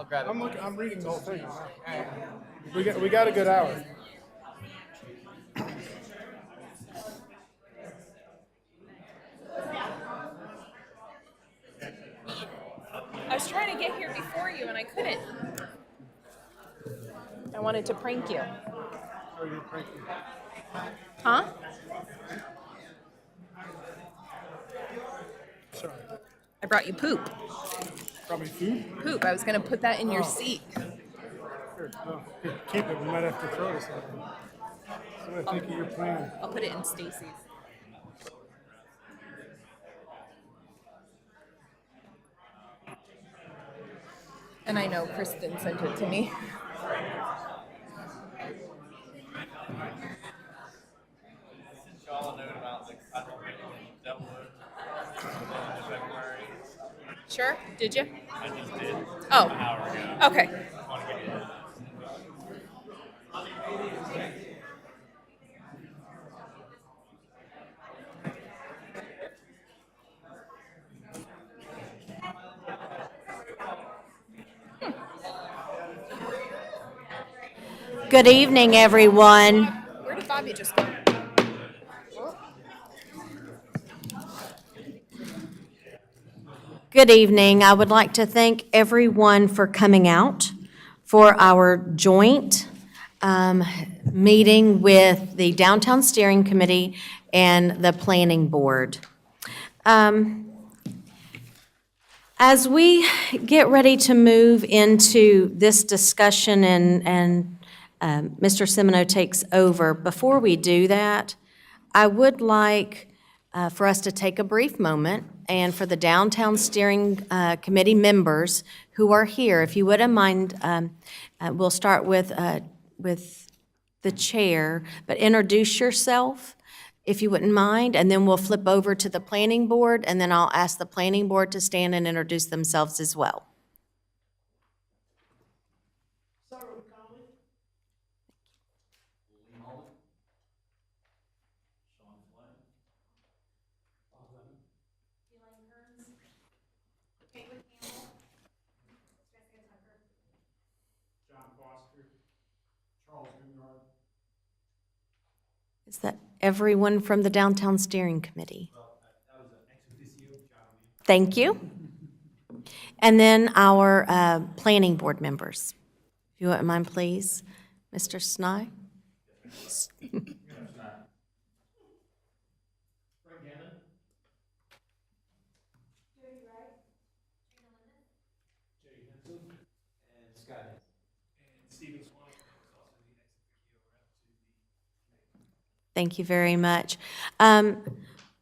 grab it. I'm reading the whole thing. We got a good hour. I was trying to get here before you and I couldn't. I wanted to prank you. Oh, you're cranky. Huh? Sorry. I brought you poop. Probably food. Poop. I was going to put that in your seat. Here, no, here, keep it. We might have to throw this out. So I think of your plan. I'll put it in Stacy's. And I know Kristen sent it to me. Y'all a note about the federal meeting in Delaware in February. Sure? Did you? I just did Oh. an hour ago. Okay. I want to give you a Good evening, everyone. Where did Bobby just go? Good evening. I would like to thank everyone for coming out for our joint meeting with the Downtown Steering Committee and the Planning Board. As we get ready to move into this discussion and Mr. Semino takes over, before we do that, I would like for us to take a brief moment and for the Downtown Steering Committee members who are here, if you wouldn't mind, we'll start with the chair, but introduce yourself, if you wouldn't mind, and then we'll flip over to the Planning Board, and then I'll ask the Planning Board to stand and introduce themselves as well. Is that everyone from the Downtown Steering Committee? Thank you. And then our Planning Board members. If you wouldn't mind, please. Mr. Snye? Thank you very much.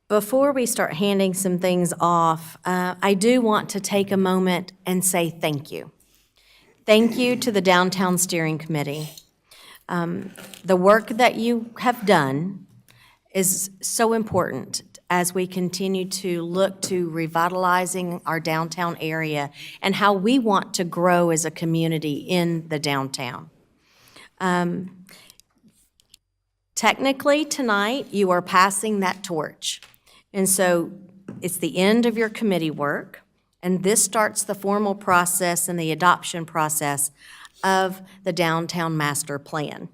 Before we start handing some things off, I do want to take a moment and say thank you. Thank you to the Downtown Steering Committee. The work that you have done is so important as we continue to look to revitalizing our downtown area and how we want to grow as a community in the downtown. Technically, tonight, you are passing that torch. And so it's the end of your committee work, and this starts the formal process and the adoption process of the Downtown Master Plan.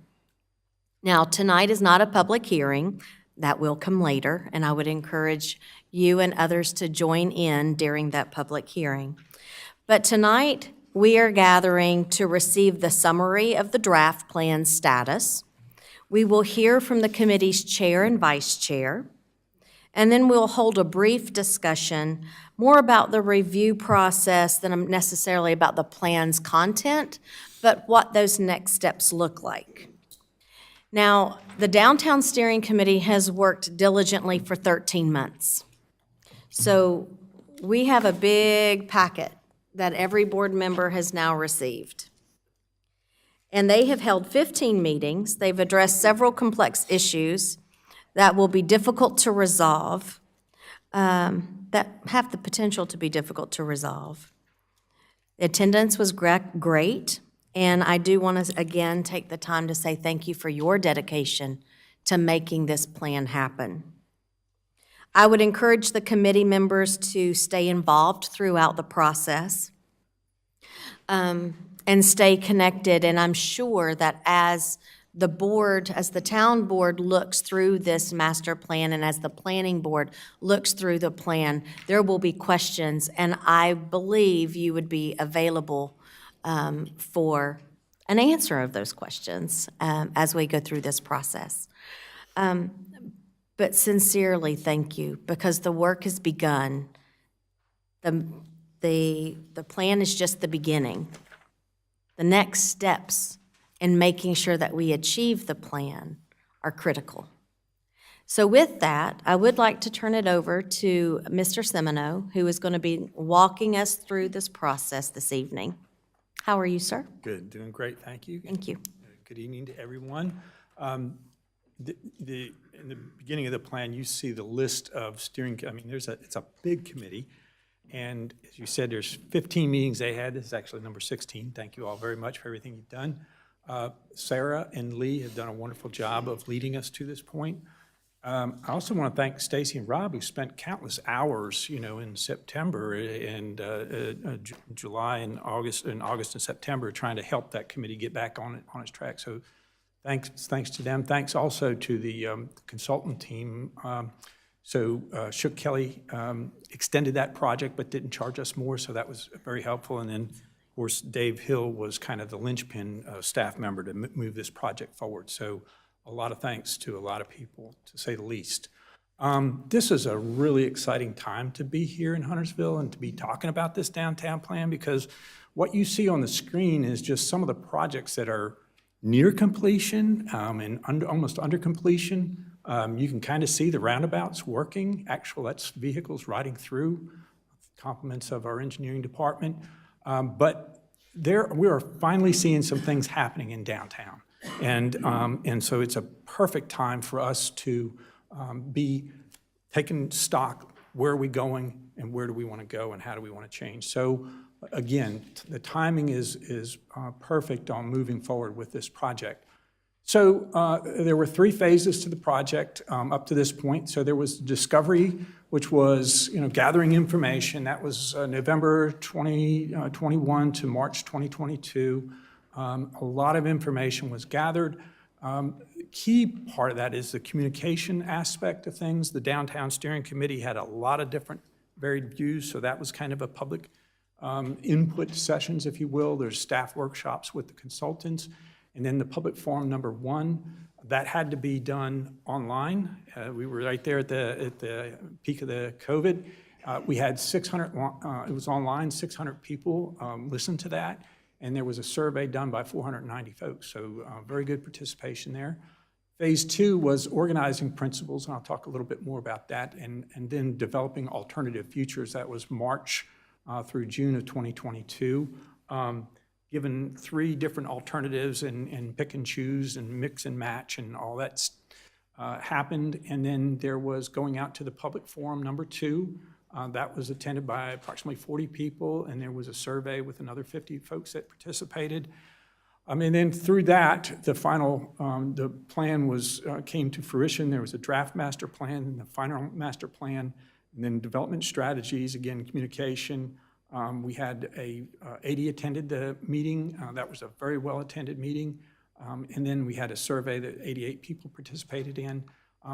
Now, tonight is not a public hearing. That will come later, and I would encourage you and others to join in during that public hearing. But tonight, we are gathering to receive the summary of the draft plan status. We will hear from the committee's chair and vice chair, and then we'll hold a brief discussion more about the review process than necessarily about the plan's content, but what those next steps look like. Now, the Downtown Steering Committee has worked diligently for 13 months. So we have a big packet that every board member has now received. And they have held 15 meetings. They've addressed several complex issues that will be difficult to resolve, that have the potential to be difficult to resolve. Attendance was great, and I do want to, again, take the time to say thank you for your dedication to making this plan happen. I would encourage the committee members to stay involved throughout the process. and stay connected. And I'm sure that as the board, as the town board looks through this master plan and as the planning board looks through the plan, there will be questions, and I believe you would be available for an answer of those questions as we go through this process. But sincerely, thank you, because the work has begun. The plan is just the beginning. The next steps in making sure that we achieve the plan are critical. So with that, I would like to turn it over to Mr. Semino, who is going to be walking us through this process this evening. How are you, sir? Good, doing great, thank you. Thank you. Good evening to everyone. In the beginning of the plan, you see the list of steering, it's a big committee. And as you said, there's 15 meetings they had. This is actually number 16. Thank you all very much for everything you've done. Sarah and Lee have done a wonderful job of leading us to this point. I also want to thank Stacy and Rob, who spent countless hours, in September and July and August and September, trying to help that committee get back on its track. So thanks to them. Thanks also to the consultant team. Shook Kelly extended that project but didn't charge us more, so that was very helpful. And then, of course, Dave Hill was kind of the linchpin staff member to move this project forward. So a lot of thanks to a lot of people, to say the least. This is a really exciting time to be here in Huntersville and to be talking about this downtown plan, because what you see on the screen is just some of the projects that are near completion and almost under completion. You can kind of see the roundabouts working. That's vehicles riding through, compliments of our engineering department. But we are finally seeing some things happening in downtown. And so it's a perfect time for us to be taking stock. Where are we going and where do we want to go and how do we want to change? So again, the timing is perfect on moving forward with this project. So there were 3 phases to the project up to this point. So there was discovery, which was gathering information. That was November 2021 to March 2022. A lot of information was gathered. Key part of that is the communication aspect of things. The Downtown Steering Committee had a lot of different varied views, so that was kind of a public input sessions, if you will. There's staff workshops with the consultants. And then the public forum number 1, that had to be done online. We were right there at the peak of the COVID. We had 600, it was online, 600 people listened to that. And there was a survey done by 490 folks. So very good participation there. Phase 2 was organizing principles, and I'll talk a little bit more about that. And then developing alternative futures. That was March through June of 2022. Given 3 different alternatives and pick and choose and mix and match and all that happened. And then there was going out to the public forum number 2. That was attended by approximately 40 people, and there was a survey with another 50 folks that participated. And then through that, the final, the plan came to fruition. There was a draft master plan and the final master plan, and then development strategies, again, communication. We had 80 attended the meeting. That was a very well-attended meeting. And then we had a survey that 88 people participated in.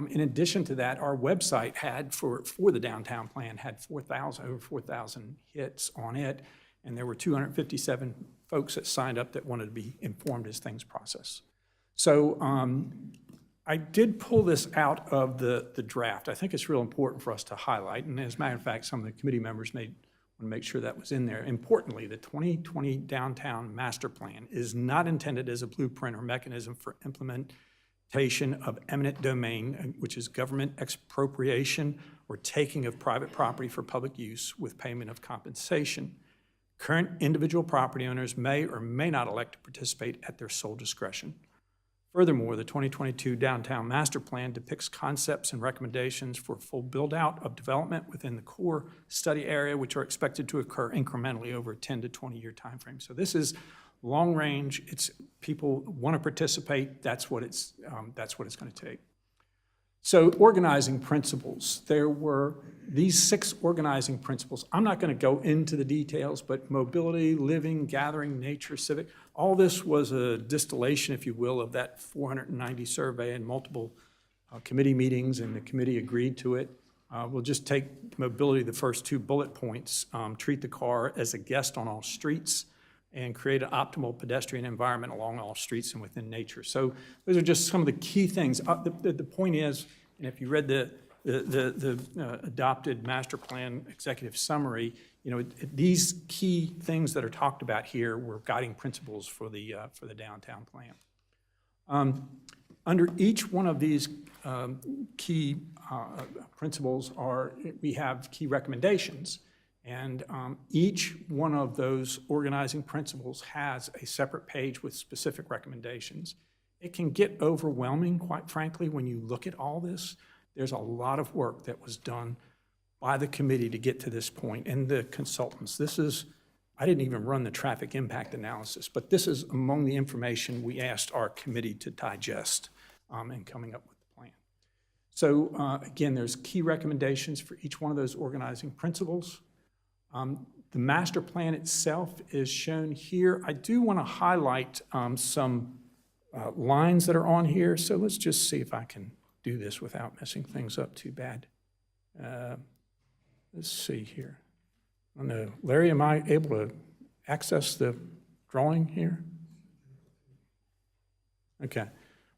In addition to that, our website had, for the downtown plan, had over 4,000 hits on it. And there were 257 folks that signed up that wanted to be informed as things process. So I did pull this out of the draft. I think it's real important for us to highlight. And as a matter of fact, some of the committee members want to make sure that was in there. Importantly, the 2020 Downtown Master Plan is not intended as a blueprint or mechanism for implementation of eminent domain, which is government expropriation or taking of private property for public use with payment of compensation. Current individual property owners may or may not elect to participate at their sole discretion. Furthermore, the 2022 Downtown Master Plan depicts concepts and recommendations for full build-out of development within the core study area, which are expected to occur incrementally over a 10 to 20-year time frame. So this is long range. It's people want to participate. That's what it's going to take. So organizing principles, there were these 6 organizing principles. I'm not going to go into the details, but mobility, living, gathering, nature, civic, all this was a distillation, if you will, of that 490 survey and multiple committee meetings, and the committee agreed to it. We'll just take mobility, the first 2 bullet points, treat the car as a guest on all streets, and create an optimal pedestrian environment along all streets and within nature. So those are just some of the key things. The point is, and if you read the adopted master plan executive summary, these key things that are talked about here were guiding principles for the downtown plan. Under each one of these key principles we have key recommendations. And each one of those organizing principles has a separate page with specific recommendations. It can get overwhelming, quite frankly, when you look at all this. There's a lot of work that was done by the committee to get to this point, and the consultants. I didn't even run the traffic impact analysis, but this is among the information we asked our committee to digest in coming up with the plan. So again, there's key recommendations for each one of those organizing principles. The master plan itself is shown here. I do want to highlight some lines that are on here. So let's just see if I can do this without messing things up too bad. Let's see here. I don't know. Larry, am I able to access the drawing here? Okay.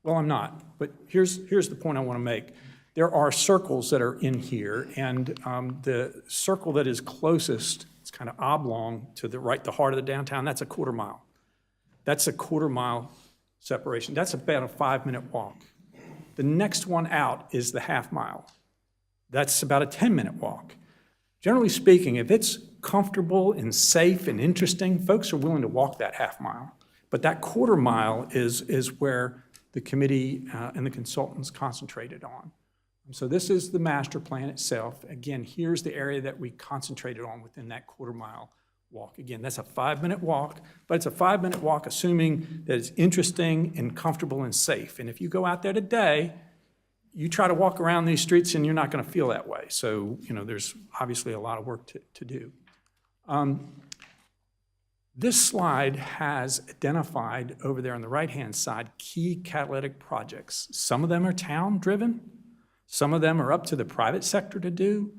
Well, I'm not. But here's the point I want to make. There are circles that are in here, and the circle that is closest, it's kind of oblong to the right, the heart of the downtown, that's a 1/4 mile. That's a 1/4 mile separation. That's about a 5-minute walk. The next one out is the 1/2 mile. That's about a 10-minute walk. Generally speaking, if it's comfortable and safe and interesting, folks are willing to walk that 1/2 mile. But that 1/4 mile is where the committee and the consultants concentrated on. So this is the master plan itself. Again, here's the area that we concentrated on within that 1/4 mile walk. Again, that's a 5-minute walk, but it's a 5-minute walk assuming that it's interesting and comfortable and safe. And if you go out there today, you try to walk around these streets and you're not going to feel that way. So, there's obviously a lot of work to do. This slide has identified over there on the right-hand side key catalytic projects. Some of them are town-driven. Some of them are up to the private sector to do.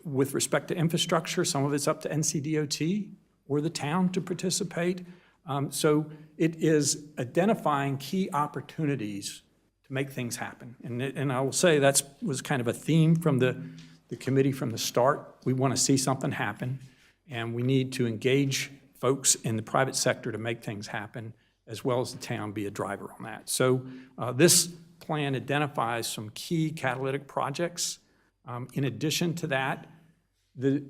With respect to infrastructure, some of it's up to NCDOT or the town to participate. So it is identifying key opportunities to make things happen. And I will say that was kind of a theme from the committee from the start. We want to see something happen, and we need to engage folks in the private sector to make things happen, as well as the town be a driver on that. So this plan identifies some key catalytic projects. In addition to that, the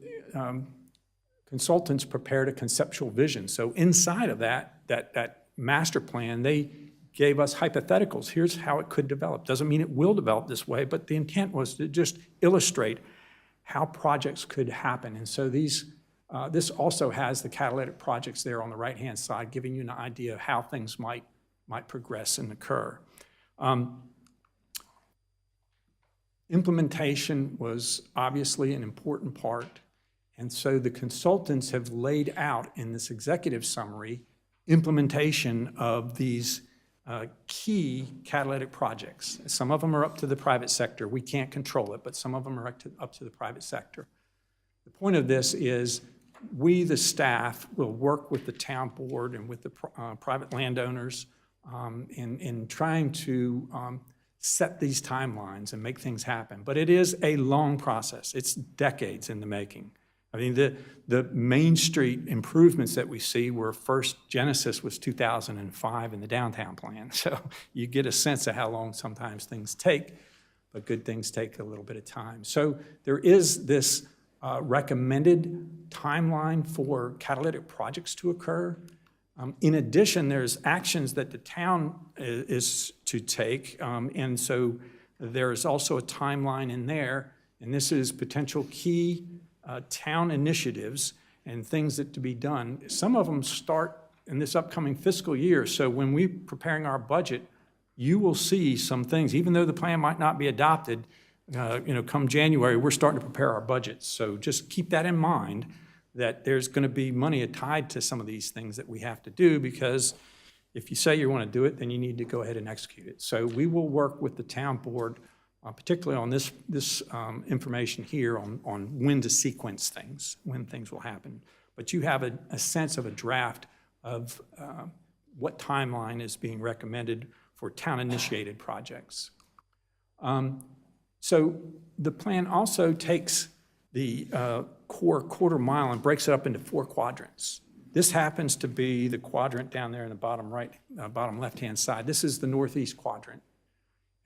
consultants prepared a conceptual vision. So inside of that master plan, they gave us hypotheticals. Here's how it could develop. Doesn't mean it will develop this way, but the intent was to just illustrate how projects could happen. And so this also has the catalytic projects there on the right-hand side, giving you an idea of how things might progress and occur. Implementation was obviously an important part, and so the consultants have laid out in this executive summary implementation of these key catalytic projects. Some of them are up to the private sector. We can't control it, but some of them are up to the private sector. The point of this is we, the staff, will work with the town board and with the private landowners in trying to set these timelines and make things happen. But it is a long process. It's decades in the making. I mean, the Main Street improvements that we see were first genesis was 2005 in the downtown plan. So you get a sense of how long sometimes things take, but good things take a little bit of time. So there is this recommended timeline for catalytic projects to occur. In addition, there's actions that the town is to take, and so there's also a timeline in there, and this is potential key town initiatives and things that to be done. Some of them start in this upcoming fiscal year, so when we're preparing our budget, you will see some things, even though the plan might not be adopted, come January, we're starting to prepare our budgets. So just keep that in mind, that there's going to be money tied to some of these things that we have to do, because if you say you want to do it, then you need to go ahead and execute it. So we will work with the town board, particularly on this information here on when to sequence things, when things will happen. But you have a sense of a draft of what timeline is being recommended for town-initiated projects. So the plan also takes the core quarter mile and breaks it up into 4 quadrants. This happens to be the quadrant down there in the bottom right, bottom left-hand side. This is the northeast quadrant.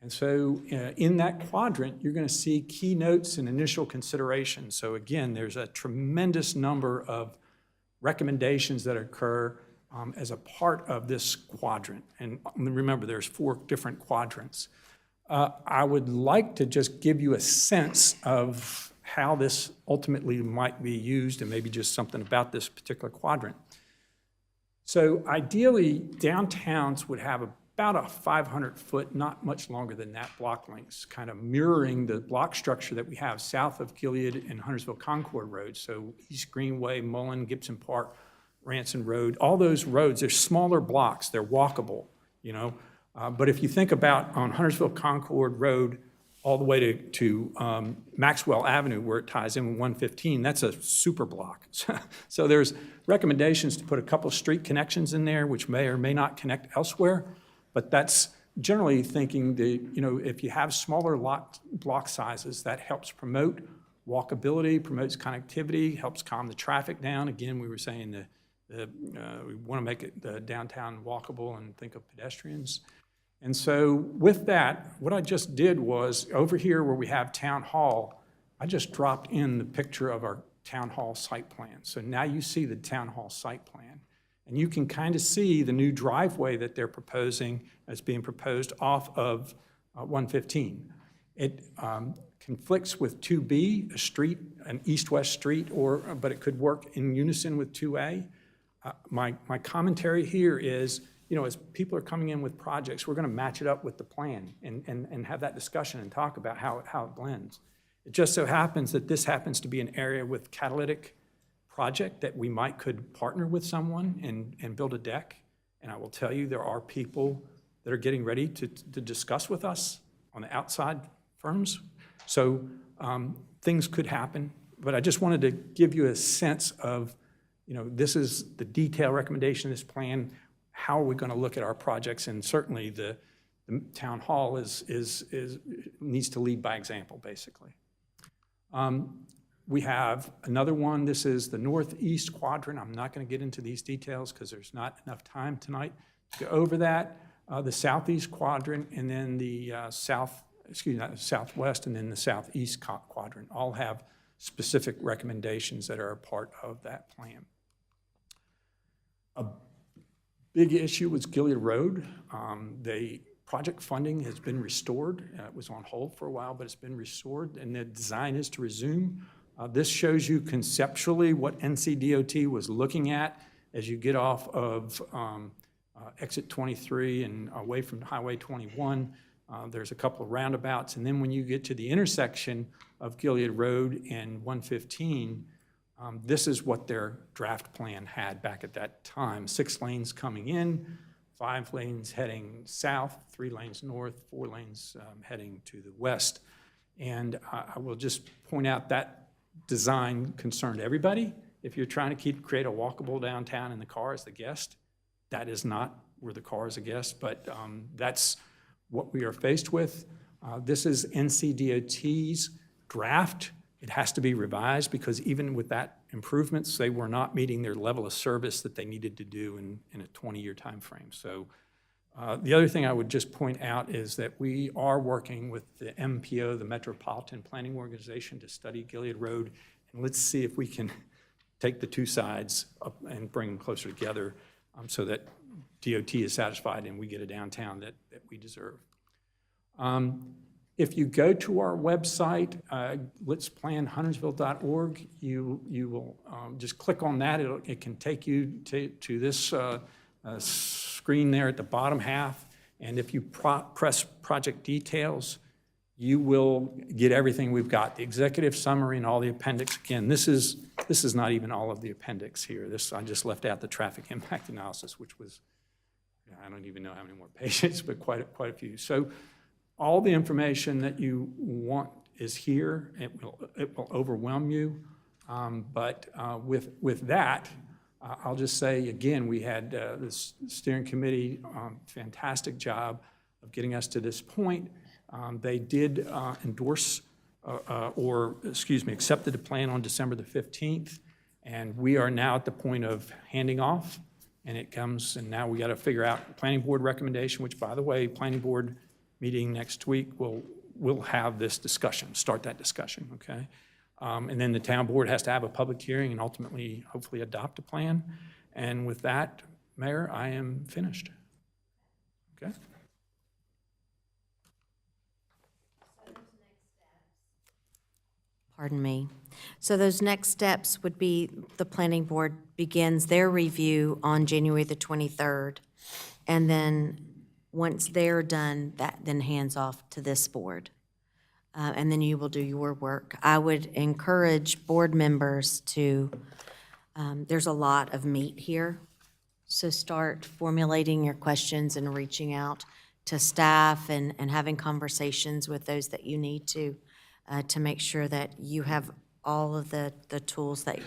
And so in that quadrant, you're going to see keynotes and initial considerations. So again, there's a tremendous number of recommendations that occur as a part of this quadrant. And remember, there's 4 different quadrants. I would like to just give you a sense of how this ultimately might be used, and maybe just something about this particular quadrant. So ideally, downtowns would have about a 500-foot, not much longer than that, block lengths, kind of mirroring the block structure that we have south of Gilead and Huntersville Concord Road. So East Greenway, Mullen, Gibson Park, Ranson Road, all those roads, they're smaller blocks, they're walkable, but if you think about on Huntersville Concord Road, all the way to Maxwell Avenue, where it ties in with 115, that's a super block. So there's recommendations to put a couple of street connections in there, which may or may not connect elsewhere, but that's generally thinking that, if you have smaller block sizes, that helps promote walkability, promotes connectivity, helps calm the traffic down. Again, we were saying we want to make it the downtown walkable and think of pedestrians. And so with that, what I just did was, over here where we have Town Hall, I just dropped in the picture of our Town Hall site plan. So now you see the Town Hall site plan. And you can kind of see the new driveway that they're proposing as being proposed off of 115. It conflicts with 2B, a street, an east-west street, but it could work in unison with 2A. My commentary here is, as people are coming in with projects, we're going to match it up with the plan and have that discussion and talk about how it blends. It just so happens that this happens to be an area with catalytic project that we could partner with someone and build a deck. And I will tell you, there are people that are getting ready to discuss with us on the outside firms. So things could happen, but I just wanted to give you a sense of, this is the detailed recommendation of this plan. How are we going to look at our projects? And certainly the town hall needs to lead by example, basically. We have another one. This is the northeast quadrant. I'm not going to get into these details because there's not enough time tonight to go over that. The southeast quadrant, and then the southwest, and then the southeast quadrant all have specific recommendations that are a part of that plan. A big issue was Gilead Road. The project funding has been restored. It was on hold for a while, but it's been restored, and the design is to resume. This shows you conceptually what NCDOT was looking at as you get off of exit 23 and away from Highway 21. There's a couple of roundabouts, and then when you get to the intersection of Gilead Road and 115, this is what their draft plan had back at that time. 6 lanes coming in, 5 lanes heading south, 3 lanes north, 4 lanes heading to the west. And I will just point out that design concerned everybody. If you're trying to create a walkable downtown and the car is the guest, that is not where the car is a guest, but that's what we are faced with. This is NCDOT's draft. It has to be revised because even with that improvements, they were not meeting their level of service that they needed to do in a 20-year time frame. So the other thing I would just point out is that we are working with the MPO, the Metropolitan Planning Organization, to study Gilead Road, and let's see if we can take the two sides up and bring them closer together so that DOT is satisfied and we get a downtown that we deserve. If you go to our website, letsplanhuntersville.org, you will just click on that. It can take you to this screen there at the bottom half, And if you press project details, you will get everything we've got, the executive summary and all the appendix. Again, this is not even all of the appendix here. I just left out the traffic impact analysis, which was, I don't even know how many more pages, but quite a few. So all the information that you want is here. It will overwhelm you. But with that, I'll just say, again, we had this steering committee, fantastic job of getting us to this point. They did endorse, accepted the plan on December the 15th, and we are now at the point of handing off, and it comes, and now we got to figure out planning board recommendation, which, by the way, planning board meeting next week will have this discussion, start that discussion, okay? And then the town board has to have a public hearing and ultimately, hopefully, adopt a plan. And with that, Mayor, I am finished. Okay? Pardon me. So those next steps would be the planning board begins their review on January the 23rd. And then once they're done, that then hands off to this board. And then you will do your work. I would encourage board members to, there's a lot of meat here. So start formulating your questions and reaching out to staff and having conversations with those that you need to make sure that you have all of the tools that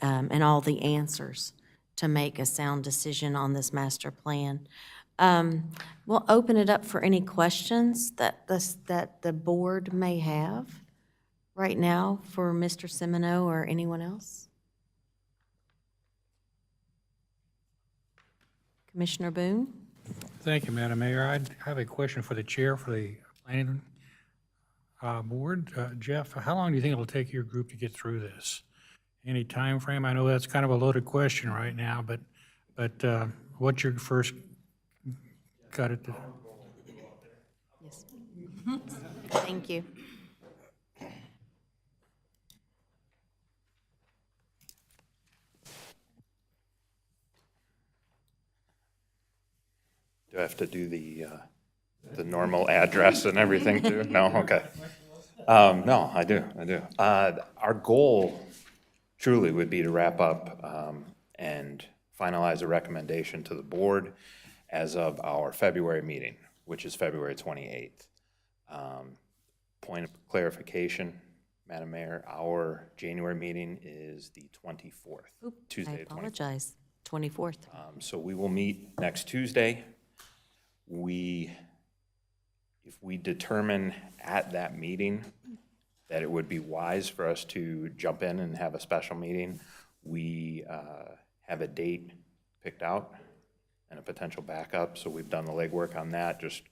and all the answers to make a sound decision on this master plan. We'll open it up for any questions that the board may have right now for Mr. Semino or anyone else. Commissioner Boone? Thank you, Madam Mayor. I have a question for the chair for the planning board. Jeff, how long do you think it'll take your group to get through this? Any time frame? I know that's kind of a loaded question right now, but what's your first cut at the? Yes. Thank you. Do I have to do the normal address and everything too? No? Okay. No, I do. Our goal truly would be to wrap up and finalize a recommendation to the board as of our February meeting, which is February 28th. Point of clarification, Madam Mayor, our January meeting is the 24th, Tuesday I the 24th. apologize. 24th. So we will meet next Tuesday. If we determine at that meeting that it would be wise for us to jump in and have a special meeting, we have a date picked out and a potential backup. So we've done the legwork on that, just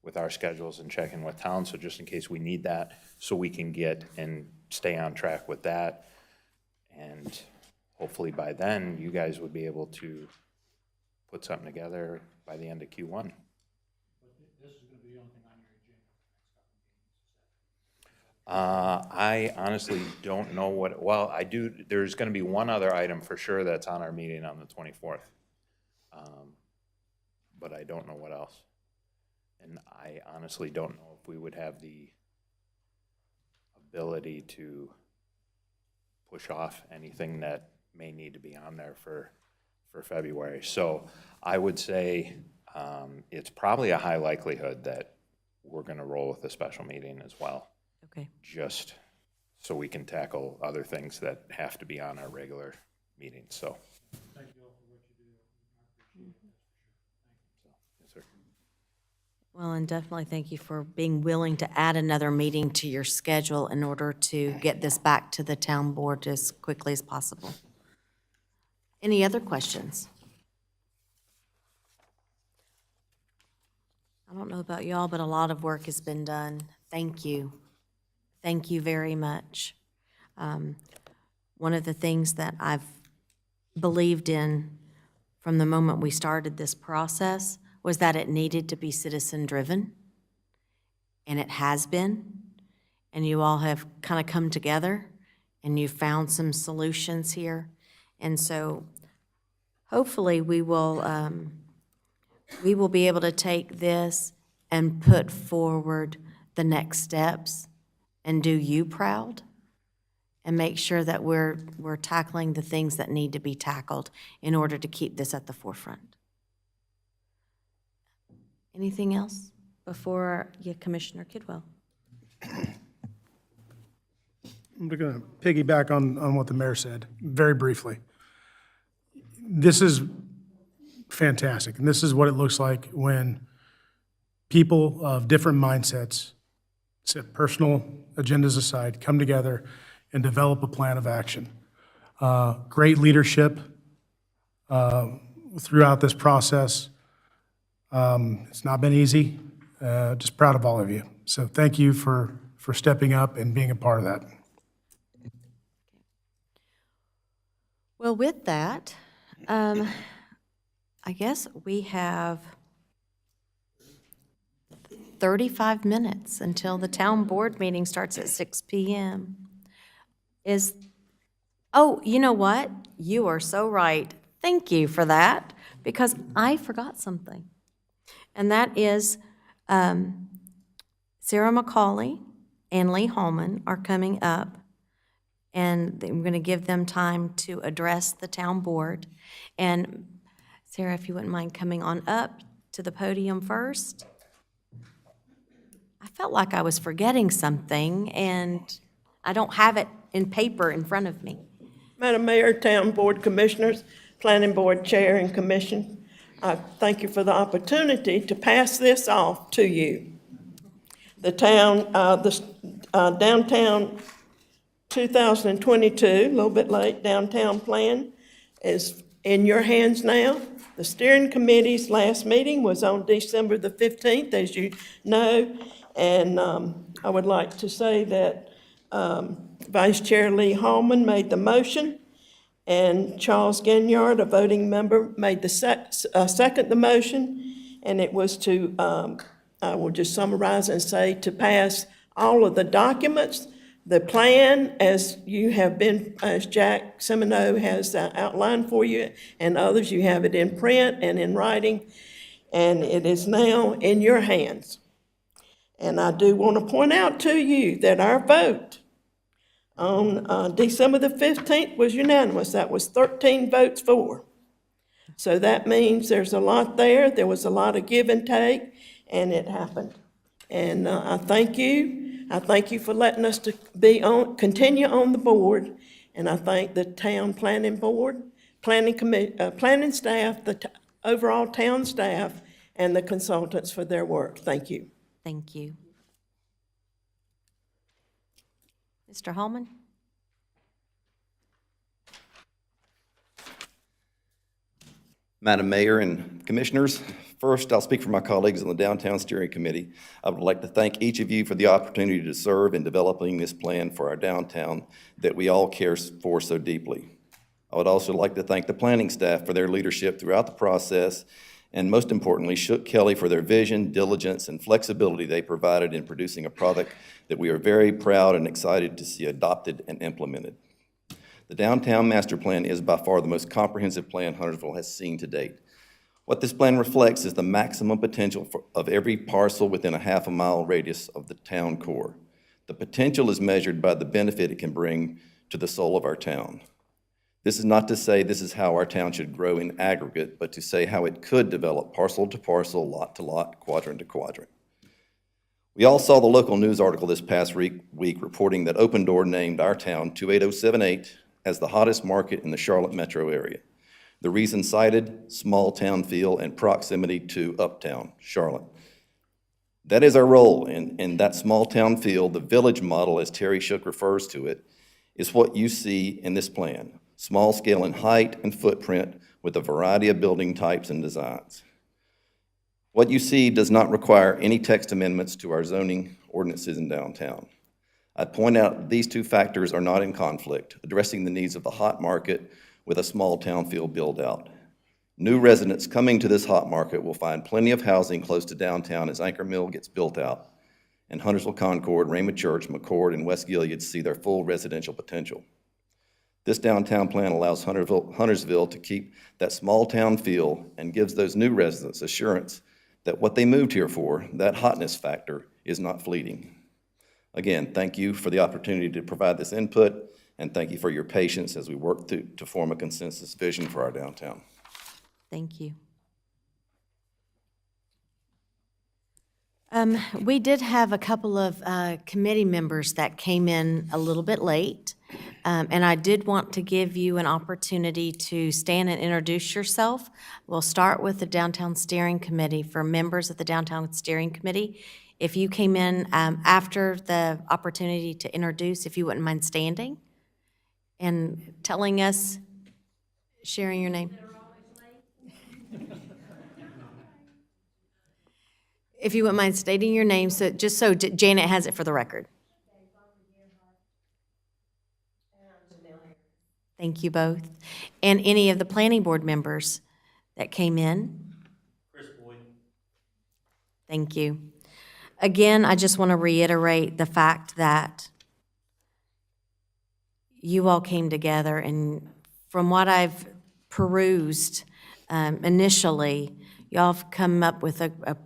with our schedules and checking with town. So just in case we need that, so we can get and stay on track with that. And hopefully by then, you guys would be able to put something together by the end of Q1. I honestly don't know well, I do, there's gonna be one other item for sure that's on our meeting on the 24th. But I don't know what else. And I honestly don't know if we would have the ability to push off anything that may need to be on there for February. So I would say it's probably a high likelihood that we're gonna roll with a special meeting as well. Okay. Just so we can tackle other things that have to be on our regular meetings, so. Thank you all for what you do. Yes, sir. Well, and definitely thank you for being willing to add another meeting to your schedule in order to get this back to the town board as quickly as possible. Any other questions? I don't know about y'all, but a lot of work has been done. Thank you. Thank you very much. One of the things that I've believed in from the moment we started this process was that it needed to be citizen-driven, and it has been. And you all have kind of come together, and you've found some solutions here. And so hopefully we will we will be able to take this and put forward the next steps and do you proud and make sure that we're tackling the things that need to be tackled in order to keep this at the forefront. Anything else before Commissioner Kidwell? I'm going to piggyback on what the mayor said, very briefly. This is fantastic, and this is what it looks like when people of different mindsets set personal agendas aside, come together, and develop a plan of action. Great leadership throughout this process. It's not been easy. Just proud of all of you. So thank you for stepping up and being a part of that. Well, with that, I guess we have 35 minutes until the town board meeting starts at 6 p.m. Oh, you know what? You are so right. Thank you for that, because I forgot something. And that is Sarah McCauley and Lee Holman are coming up, and I'm going to give them time to address the town board. And Sarah, if you wouldn't mind coming on up to the podium first. I felt like I was forgetting something, and I don't have it in paper in front of me. Madam Mayor, Town Board Commissioners, Planning Board Chair and Commission, I thank you for the opportunity to pass this off to you. The downtown 2022, a little bit late, downtown plan is in your hands now. The steering committee's last meeting was on December the 15th, as you know, and I would like to say that Vice Chair Lee Holman made the motion, and Charles Ginyard, a voting member, made the second the motion, and it was to, I will just summarize and say, to pass all of the documents, the plan, as you have been, as Jack Semino has outlined for you, and others, you have it in print and in writing, and it is now in your hands. And I do want to point out to you that our vote on December the 15th was unanimous. That was 13 votes for. So that means there's a lot there. There was a lot of give and take, and it happened. And I thank you. I thank you for letting us to continue on the board. And I thank the town planning board, planning staff, the overall town staff, and the consultants for their work. Thank you. Thank you. Mr. Holman? Madam Mayor and Commissioners, first I'll speak for my colleagues on the Downtown Steering Committee. I would like to thank each of you for the opportunity to serve in developing this plan for our downtown that we all care for so deeply. I would also like to thank the planning staff for their leadership throughout the process, and most importantly, Shook Kelly for their vision, diligence, and flexibility they provided in producing a product that we are very proud and excited to see adopted and implemented. The Downtown Master Plan is by far the most comprehensive plan Huntersville has seen to date. What this plan reflects is the maximum potential of every parcel within a half-a-mile radius of the town core. The potential is measured by the benefit it can bring to the soul of our town. This is not to say this is how our town should grow in aggregate, but to say how it could develop parcel to parcel, lot to lot, quadrant to quadrant. We all saw the local news article this past week reporting that Open Door named our town 28078 as the hottest market in the Charlotte metro area. The reason cited, small town feel and proximity to uptown, Charlotte. That is our role in that small town feel. The village model, as Terry Shook refers to it, is what you see in this plan. Small scale in height and footprint with a variety of building types and designs. What you see does not require any text amendments to our zoning ordinances in downtown. I'd point out these two factors are not in conflict, addressing the needs of the hot market with a small town feel build out. New residents coming to this hot market will find plenty of housing close to downtown as Anchor Mill gets built out, and Huntersville Concord, Raymond Church, McCord, and West Gilead see their full residential potential. This downtown plan allows Huntersville to keep that small-town feel and gives those new residents assurance that what they moved here for, that hotness factor, is not fleeting. Again, thank you for the opportunity to provide this input, and thank you for your patience as we work to form a consensus vision for our downtown. Thank you. We did have a couple of committee members that came in a little bit late, and I did want to give you an opportunity to stand and introduce yourself. We'll start with the Downtown Steering Committee. For members of the Downtown Steering Committee, if you came in after the opportunity to introduce, if you wouldn't mind standing and telling us, sharing your name. If you wouldn't mind stating your name, so just so Janet has it for the record. Thank you both. And any of the planning board members that came in? Chris Boyd. Thank you. Again, I just want to reiterate the fact that you all came together, and from what I've perused initially, y'all have come up with a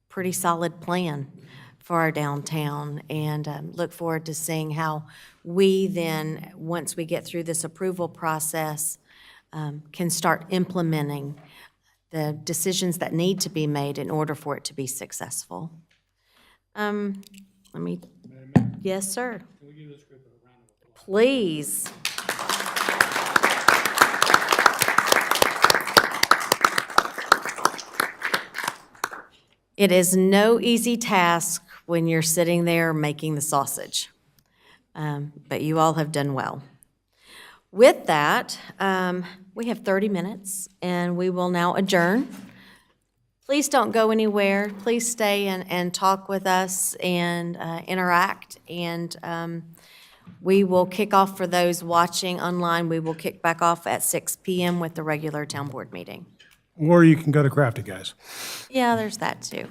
pretty solid plan for our downtown, and look forward to seeing how we then, once we get through this approval process, can start implementing the decisions that need to be made in order for it to be successful. Yes, sir. Can we give this group a round of applause? Please. It is no easy task when you're sitting there making the sausage, but you all have done well. With that, we have 30 minutes, and we will now adjourn. Please don't go anywhere. Please stay and talk with us and interact, and we will kick off for those watching online. We will kick back off at 6 p.m. with the regular town board meeting. Or you can go to Crafty Guys. Yeah, there's that too.